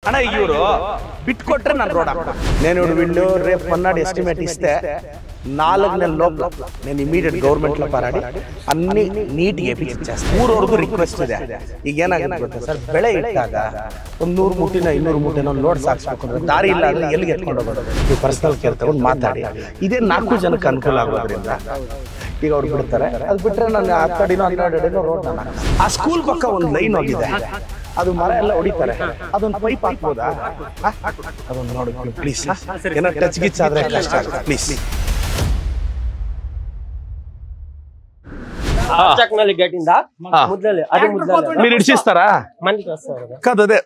అన్న ఇవ్వరు బిట్కొట్రే నన్ను రోడ్ నేను వీళ్ళు రేపు మన్నాడు ఎస్టిమేట్ ఇస్తే 4 నెలల లోపల నేను ఇమీడియట్ గవర్నమెంట్ లో ಪರಾಡಿ అన్ని ನೀಟ್ ಗೆ ಇಚ್ಛಾಸ್ತೆ ಊರವರೆಗೂ ರಿಕ್ವೆಸ್ಟ್ ಇದೆ ಈಗ ಏನಾಗುತ್ತೆ ಗೊತ್ತಾ ಸರ್ ಬೆಳೆ ಇಟ್ಟಾಗ 100 ಮೂಟಿನ 200 ಮೂಟಿನ ಲೋಡ್ ಸಾಗಿಸಬೇಕು ಅಂದ್ರೆ ದಾರಿ ಇಲ್ಲ ಅಂದ್ರೆ ಎಲ್ಲಿಗೆ ಎತ್ಕೊಂಡು ಹೋಗೋದು ನೀವು ಪರ್ಸನಲ್ ಕೇರ್ ತಗೊಂಡು ಮಾತಾಡಿ ಇದೇ 4 ಜನಕ್ಕೆ ಅನುಕೂಲ ಆಗೋದ್ರಿಂದ ಈಗ ಅವ್ರು ಬಿಡ್ತಾರೆ ಅದು ಬಿಟ್ರೆ ನಾನು 10 ಅಡಿನೋ 12 ಅಡಿನೋ ರೋಡ್ ನಾನು ಆ ಸ್ಕೂಲ್ ಪಕ್ಕ ಒಂದು ಲೈನ್ ಹೋಗಿದೆ ಅದು ಮರ ಎಲ್ಲ ಹೊಡಿತಾರೆ ಅದೊಂದು ಪೈಪ್ ಹಾಕ್ಬೋದಾ ಅದೊಂದು ನೋಡಿ ಪ್ಲೀಸ್ ಏನೋ ಟಚ್ ಗಿಚ್ ಆದ್ರೆ ಕಷ್ಟ ಆಗುತ್ತೆ ಪ್ಲೀಸ್ మీరు ఇడిచిస్తారా కదదే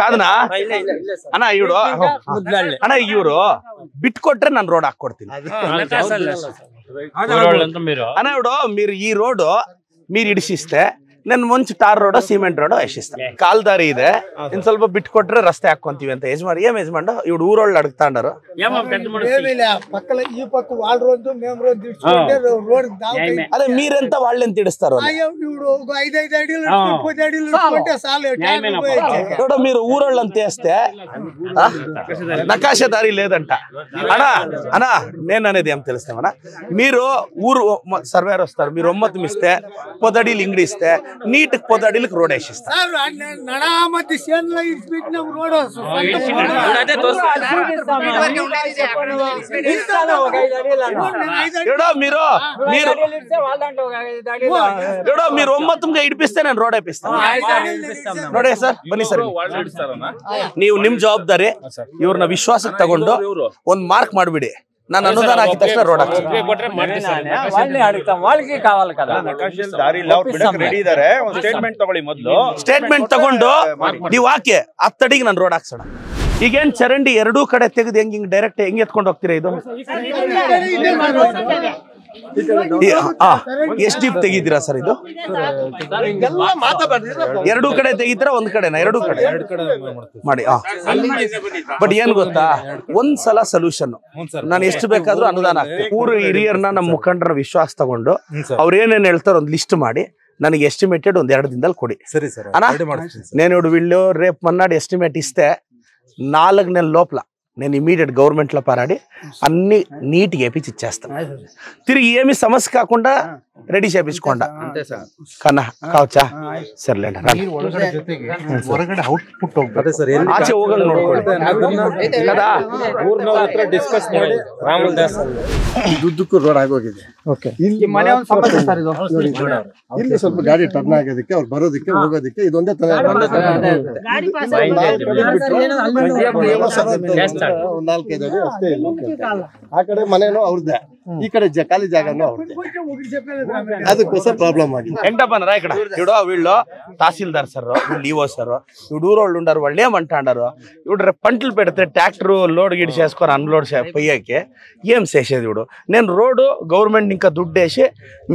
కాదనా అన్న ఇవ్వడు అన్న ఇవ్వరు బిట్ కొట్రే ನಾನು ರೋಡ್ ಹಾಕೊಡ್ತೀನಿ అన్న ఇవ్వడు మీరు ఈ రోడ్ మీరు ఇడిసిస్తే నేను ಮುಂಚೆ ಟಾರ್ ರೋಡ್ ಸಿಮೆಂಟ್ ರೋಡ್ ಎಷ್ಟಿಸ್ತಾನೆ ಕಾಲ್ ದಾರಿ ಇದೆ ಇನ್ ಸ್ವಲ್ಪ ಬಿಟ್ಟು ಕೊಟ್ರೆ ರಸ್ತೆ ಹಾಕೊಂತೀವಿ ಅಂತ ಯಜಮಾನ್ ಏನ್ ಯಜಮಾನ್ ಇವ್ರು ಊರೊಳ್ಳೆ ಅಡಗ್ತಾಂಡರು ಅದೇ మీరెంత వాళ్ళెంత ఇడుస్తారు మీరు ఊరోళ్ళు అంత వేస్తే నకాశ దారి లేదంట అనా అనా నేను అనేది ఏం తెలుస్తామన్నా మీరు ఊరు సర్వేర్ వస్తారు మీరు 9 ఇస్తే 10 అడిలు ఇంగడి ఇస్తే నీట్ 10 అడిలకు రోడ్ వేసిస్తారు మీరు 9గా ఇడిపిస్తే నేను రోడ్ వేపిస్తాను ನೋಡೇ ಸರ್ ಬನ್ನಿ ಸರ್ ನೀವು ನಿಮ್ ಜವಾಬ್ದಾರಿ ಇವ್ರನ್ನ ವಿಶ್ವಾಸಕ್ಕೆ ತಗೊಂಡು ಒಂದು ಮಾರ್ಕ್ ಮಾಡ್ಬಿಡಿ ನಾನು ಅನುದಾನ ಹಾಕಿದ ತಕ್ಷಣ ರೋಡ್ ಸ್ಟೇಟ್ಮೆಂಟ್ ತಗೊಂಡು ನೀವು ಹಾಕಿ 10 ಅಡಿಗೆ ನಾನು ರೋಡ್ ಹಾಕ್ಸೋಣ ಈಗೇನ್ ಚರಂಡಿ 2 ಕಡೆ ತೆಗೆದು ಹಿಂಗ್ ಡೈರೆಕ್ಟ್ ಹೆಂಗ್ ಎತ್ಕೊಂಡು ಹೋಗ್ತೀರಾ ಇದು ಎಷ್ಟು ಡೀಪ್ ತೆಗಿತೀರಾ ಸರ್ ಇದು 2 ಕಡೆ ತೆಗಿತೀರಾ ಒಂದ್ ಕಡೆನಾ 2 ಕಡೆ ಮಾಡಿ ಬಟ್ ಏನ್ ಗೊತ್ತಾ ಒಂದ್ಸಲ ಸೊಲ್ಯೂಷನ್ ನಾನು ಎಷ್ಟು ಬೇಕಾದ್ರೂ ಅನುದಾನ ಹಾಕ್ತೀನಿ ಊರು ಹಿರಿಯರನ್ನ ನಮ್ಮ ಮುಖಂಡರ ವಿಶ್ವಾಸ ತಗೊಂಡು ಅವ್ರ ಏನೇನ್ ಹೇಳ್ತಾರ ಒಂದ್ ಲಿಸ್ಟ್ ಮಾಡಿ ನನಗೆ ಎಸ್ಟಿಮೇಟೆಡ್ ಒಂದ್ 2 ದಿನದಲ್ಲಿ ಕೊಡಿ ಸರಿ ಸರ್ నేను వీళ్ళు రేపు మన్నాడు ఎస్టిమేట్ ఇస్తే 4 నెలల లోపల నేను ఇమీడియట్ గవర్నమెంట్ లో పరాడి అన్ని నీట్ గా ఇచ్చేస్తాను తిరిగి ఏమి సమస్య కాకుండా రెడీ చేయించుకోండా కన్నా కావచ్చా సర్లేండి ಹೊರಗಡೆ ಔಟ್ಪುಟ್ ಹೋಗ್ತದೆ ಸರ್ ಆಚೆ ಹೋಗಂಗ್ ನೋಡ್ಕೊಳ್ಳಿ కదా ಊರ್ನವ್ರ ಹತ್ರ ಡಿಸ್ಕಸ್ ಮಾಡಿ ರಾಮದಾಸ್ ದುಡ್ಡಕ್ಕೂ ರೋಡ್ ಆಗೋಗಿದೆ ಓಕೆ ಇಲ್ಲಿ ಮನೆ ಒಂದು ಸಮಸ್ಯೆ ಸರ್ ಇದು ಇಲ್ಲಿ ಸ್ವಲ್ಪ ಗಾಡಿ ಟರ್ನ್ ಆಗೋದಕ್ಕೆ ಅವ್ರು ಬರೋದಕ್ಕೆ ಹೋಗೋದಕ್ಕೆ ಇದೊಂದೇ ತರ ಗಾಡಿ ಪಾಸ್ ಒಂದು 4-5 ಅಡಿ ಅಷ್ಟೇ ಆ ಕಡೆ ಮನೆನೂ ಅವ್ರದ್ದೇ ಈ ಕಡೆ ಖಾಲಿ ಜಾಗನೂ ಅವ್ರದ್ದೇ ಅದಕ್ಕೋಸ್ಕರ ప్రాబ్లం ఆగింది ఎంటపనరా ఇక్కడ ఇవిడో వీళ్ళు తహసీల్దార్ సార్ వీళ్ళు ఈవో సార్ ఇవిడు ఊరోళ్ళు ఉండారు వాళ్ళు ఏమంటాడారు ఇవిడు పంటలు పెడితే ట్రాక్టర్ లోడ్ గిడి చేసుకొని అన్లోడ్ పోయాకే ఏం చేసేది ఇవిడు నేను రోడ్డు గవర్నమెంట్ ఇంకా దుడ్డు వేసి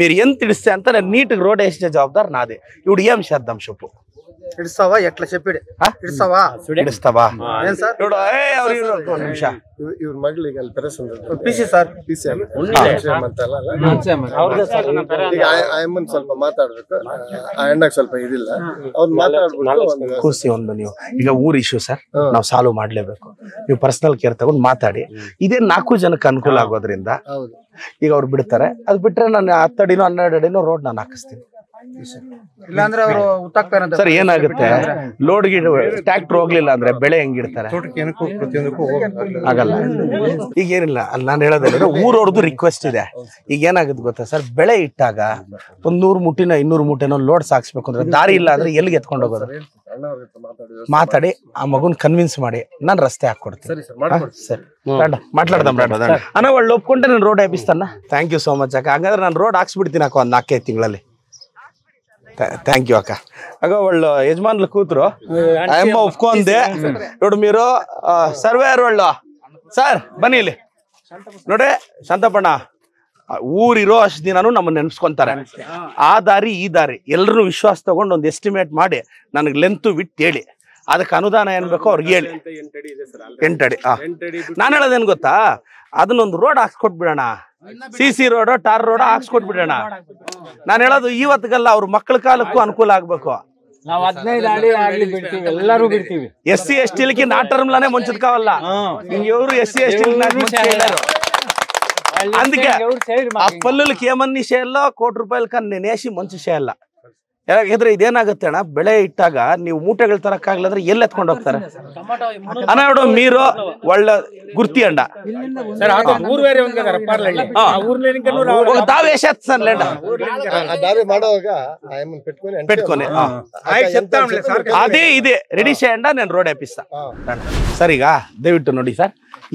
మీరు ఎంత ఇడిస్తే అంత నేను నీట్గా రోడ్ వేసే జవాబారు నాదే ఇవిడు ఏం చేద్దాం చెప్పు ఇడుస్తావా ఎట్లా చెప్పాడు ఇడుస్తావా ఇడుస్తావా ఏం సార్ ఇవిడు ఒక నిమిష ಇವ್ರ ಮಗಳಿಗೆ ಅಲ್ಲಿ ಪೆರಸಂದ್ರ ಪಿಸಿ ಸರ್ ಪಿಸಿ ಅಂತಲ್ಲ ಈಗ ಆಯಮ್ಮನ್ ಸ್ವಲ್ಪ ಮಾತಾಡ್ಬೇಕು ಆ ಅಣ್ಣಗೆ ಸ್ವಲ್ಪ ಇದಿಲ್ಲ ಅವ್ರು ಮಾತಾಡ್ಬಿಟ್ಟು ಕೂರಿಸಿ ಒಂದು ನೀವು ಈಗ ಊರ್ ಇಶ್ಯೂ ಸರ್ ನಾವು ಸಾಲ್ವ್ ಮಾಡ್ಲೇಬೇಕು ನೀವು ಪರ್ಸನಲ್ ಕೇರ್ ತಗೊಂಡು ಮಾತಾಡಿ ಇದೇ 4 ಜನಕ್ಕೆ ಅನುಕೂಲ ಆಗೋದ್ರಿಂದ ಈಗ ಅವ್ರು ಬಿಡ್ತಾರೆ ಅದು ಬಿಟ್ರೆ ನಾನು 10 ಅಡಿನೋ 12 ಅಡಿನೋ ರೋಡ್ ನಾನು ಹಾಕಿಸ್ತೀನಿ ಇಲ್ಲಾಂದ್ರೆ ಅವರು ಉತ್ತಾಗ್ತಾರೆ ಸರ್ ಏನಾಗುತ್ತೆ ಲೋಡ್ ಗಿಡ ಟ್ರಾಕ್ಟರ್ ಹೋಗ್ಲಿಲ್ಲ ಅಂದ್ರೆ ಬೆಳೆ ಹೆಂಗಿಡ್ತಾರೆ ಆಗಲ್ಲ ಈಗ ಏನಿಲ್ಲ ಅಲ್ಲಿ ನಾನು ಹೇಳೋದ್ರೆ ಊರವ್ರದ್ದು ರಿಕ್ವೆಸ್ಟ್ ಇದೆ ಈಗ ಏನಾಗುತ್ತೆ ಗೊತ್ತಾ ಸರ್ ಬೆಳೆ ಇಟ್ಟಾಗ 100 ಮೂಟಿನ 200 ಮೂಟೆನೋ ಲೋಡ್ ಸಾಗಿಸ್ಬೇಕು ಅಂದ್ರೆ ದಾರಿ ಇಲ್ಲ ಅಂದ್ರೆ ಎಲ್ಲಿಗೆ ಎತ್ಕೊಂಡು ಹೋಗೋದು ಮಾತಾಡಿ ಆ ಮಗುನ್ ಕನ್ವಿನ್ಸ್ ಮಾಡಿ ನಾನು ರಸ್ತೆ ಹಾಕೊಡ್ತೀನಿ ಸರಿ ಮಾತಾಡ್ದಾಂ ಅಣ್ಣ ಒಳ್ಳೆ ಒಪ್ಕೊಂಡೆ ನಾನು ರೋಡ್ ಹಾಪಿಸ್ತಾನ ಥ್ಯಾಂಕ್ ಯು ಸೋ ಮಚ್ ಅಕ್ಕ ಹಾಗಾದ್ರೆ ನಾನು ರೋಡ್ ಹಾಕ್ಸ್ಬಿಡ್ತೀನಿ ಅಕ್ಕ ಒಂದು 4-5 ತಿಂಗಳಲ್ಲಿ థ్యాంక్ యూ అక్క అగో వాళ్ళు యజమానులు కూతురు అమ్మ ఒప్పుకోంది ఇప్పుడు మీరు సర్వేర్ వాళ్ళు ಸರ್ ಬನ್ನಿ ಇಲ್ಲಿ ನೋಡಿ ಶಾಂತಪ್ಪಣ್ಣ ಊರಿರೋ ಅಷ್ಟು ದಿನಾನು ನಮ್ಮನ್ನ ನೆನ್ಸ್ಕೊಂತಾರೆ ಆ ದಾರಿ ಈ ದಾರಿ ಎಲ್ಲರೂ ವಿಶ್ವಾಸ ತಗೊಂಡು ಒಂದು ಎಸ್ಟಿಮೇಟ್ ಮಾಡಿ ನನಗೆ ಲೆಂತ್ ವಿಟ್ ಹೇಳಿ ಅದಕ್ಕೆ ಅನುದಾನ ಏನ್ ಬೇಕೋ ಅವ್ರಿಗೆ ಹೇಳಿ. 8 ಅಡಿ. ನಾನು ಹೇಳೋದೇನು ಗೊತ್ತಾ, ಅದನ್ನೊಂದು ರೋಡ್ ಹಾಕ್ಸ್ಕೊಟ್ಬಿಡೋಣ, CC ರೋಡ್ ಟಾರ್ ರೋಡ್ ಹಾಕ್ಸ್ಕೊಟ್ಬಿಡೋಣ. ನಾನು ಹೇಳೋದು ಇವತ್ತಿಗೆಲ್ಲ ಅವ್ರ ಮಕ್ಕಳ ಕಾಲಕ್ಕೂ ಅನುಕೂಲ ಆಗ್ಬೇಕು. ನಾವು 15 ಅಡಿ ಆಗ್ಲಿ ಬಿಡ್ತೀವಿ, ಎಲ್ಲರೂ ಬಿಡ್ತೀವಿ. SC ST ನಾ ಟರ್ಮ್ಲಾನೆ ಮುಂಚದ್ ಕಾವಲ್ಲ ಇವರು SC ST అందుకే ఆ పల్లెలకి ఏమన్నీ చేయాలో కోటి రూపాయల కన్నా నేనేసి మంచి చేయాల. ಯಾಕಂದ್ರೆ ಇದೇನಾಗುತ್ತೆ ಅಣ್ಣ, ಬೆಳೆ ಇಟ್ಟಾಗ ನೀವು ಮೂಟೆಗಳು ತರಕ್ಕಾಗಲ್ಲ ಅಂದ್ರೆ ಎಲ್ಲಿ ಎತ್ಕೊಂಡು ಹೋಗ್ತಾರೆ ಅಣ್ಣ. ನೋಡು ಮೀರು ಒಳ್ಳೆ ಗುರ್ತಿ ಅಂಡ పెట్టుకొని అదే ఇదే రెడీ చేయండి, నేను ರೋಡ್ వేపిస్తా. ಸರ್ ಈಗ ದಯವಿಟ್ಟು ನೋಡಿ ಸರ್,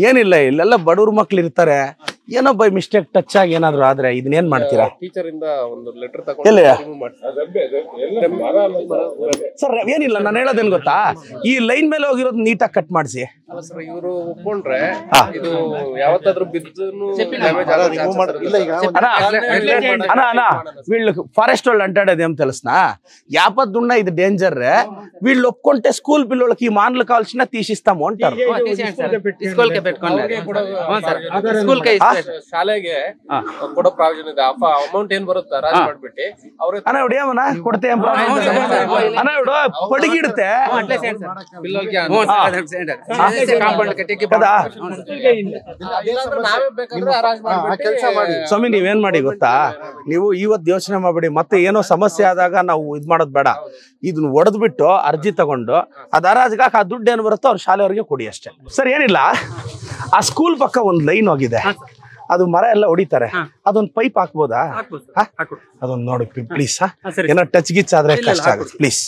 ಏನಿಲ್ಲ ಇಲ್ಲೆಲ್ಲ ಬಡವ್ರ ಮಕ್ಳು ಇರ್ತಾರೆ, ಏನೋ ಬೈ ಮಿಸ್ಟೇಕ್ ಟಚ್ ಆಗಿ ಏನಾದ್ರು ಆದ್ರೆ ಇದನ್ನೇನ್ ಮಾಡ್ತೀರಾ? ಟೀಚರ್ ಇಂದ ಒಂದು ಲೆಟರ್ ಸರ್ ಏನಿಲ್ಲ, ನಾನು ಹೇಳೋದೇನ್ ಗೊತ್ತಾ, ಈ ಲೈನ್ ಮೇಲೆ ಹೋಗಿರೋದು ನೀಟಾಗಿ ಕಟ್ ಮಾಡಿಸಿ. ಇವರು ಒಪ್ಕೊಂಡ್ರೆ ಇದು ಯಾವತ್ತಾದ್ರೂ ಬಿದ್ದು వీళ్ళు ఫారెస్ట్ వాళ్ళు అంటాడేది ఏం తెలుసునా, యాపద్దున్న ఇది డేంజర్, వీళ్ళు ఒప్పుకుంటే స్కూల్ పిల్లలకి ఈ మానలు కావాల్సిన తీసిస్తాము అంటారు. ಶಾಲೆಗೆ ಕೊಡೋ ಪ್ರಾವಿಷನ್ ಇದೆ, ಅಮೌಂಟ್ ಏನ್ ಬರುತ್ತೆ ರಾಜ್ ಮಾಡ್ಬಿಟ್ಟು ಅವ್ರ ಅಣ್ಣ ಇವ್ಡು ಏಮಣ್ಣ ಕೊಡ್ತೆ ಅಣ್ಣ ಇವ್ಡು ಪಡಿಗಿಡುತ್ತೆ ಸ್ವಾಮಿ. ನೀವೇನ್ ಮಾಡಿ ಗೊತ್ತಾ, ನೀವು ಇವತ್ತು ಯೋಚನೆ ಮಾಡ್ಬೇಡಿ, ಮತ್ತೆ ಏನೋ ಸಮಸ್ಯೆ ಆದಾಗ ನಾವು ಇದ್ ಮಾಡೋದ್ ಬೇಡ. ಇದನ್ನ ಒಡೆದ್ಬಿಟ್ಟು ಅರ್ಜಿ ತಗೊಂಡು ಅದ್ ಹರಾಜ್ಗೆ ಆ ದುಡ್ಡು ಏನ್ ಬರುತ್ತೋ ಅವ್ರ ಶಾಲೆಯವ್ರಿಗೆ ಕೊಡಿ ಅಷ್ಟೇ. ಸರ್ ಏನಿಲ್ಲ, ಆ ಸ್ಕೂಲ್ ಪಕ್ಕ ಒಂದ್ ಲೈನ್ ಹೋಗಿದೆ, ಅದು ಮರ ಎಲ್ಲ ಹೊಡಿತಾರೆ, ಅದೊಂದು ಪೈಪ್ ಹಾಕ್ಬೋದಾ? ಅದೊಂದು ನೋಡಿ ಪ್ಲೀಸ್, ಏನೋ ಟಚ್ ಗಿಚ್ ಆದ್ರೆ ಕಷ್ಟ ಆಗುತ್ತೆ ಪ್ಲೀಸ್.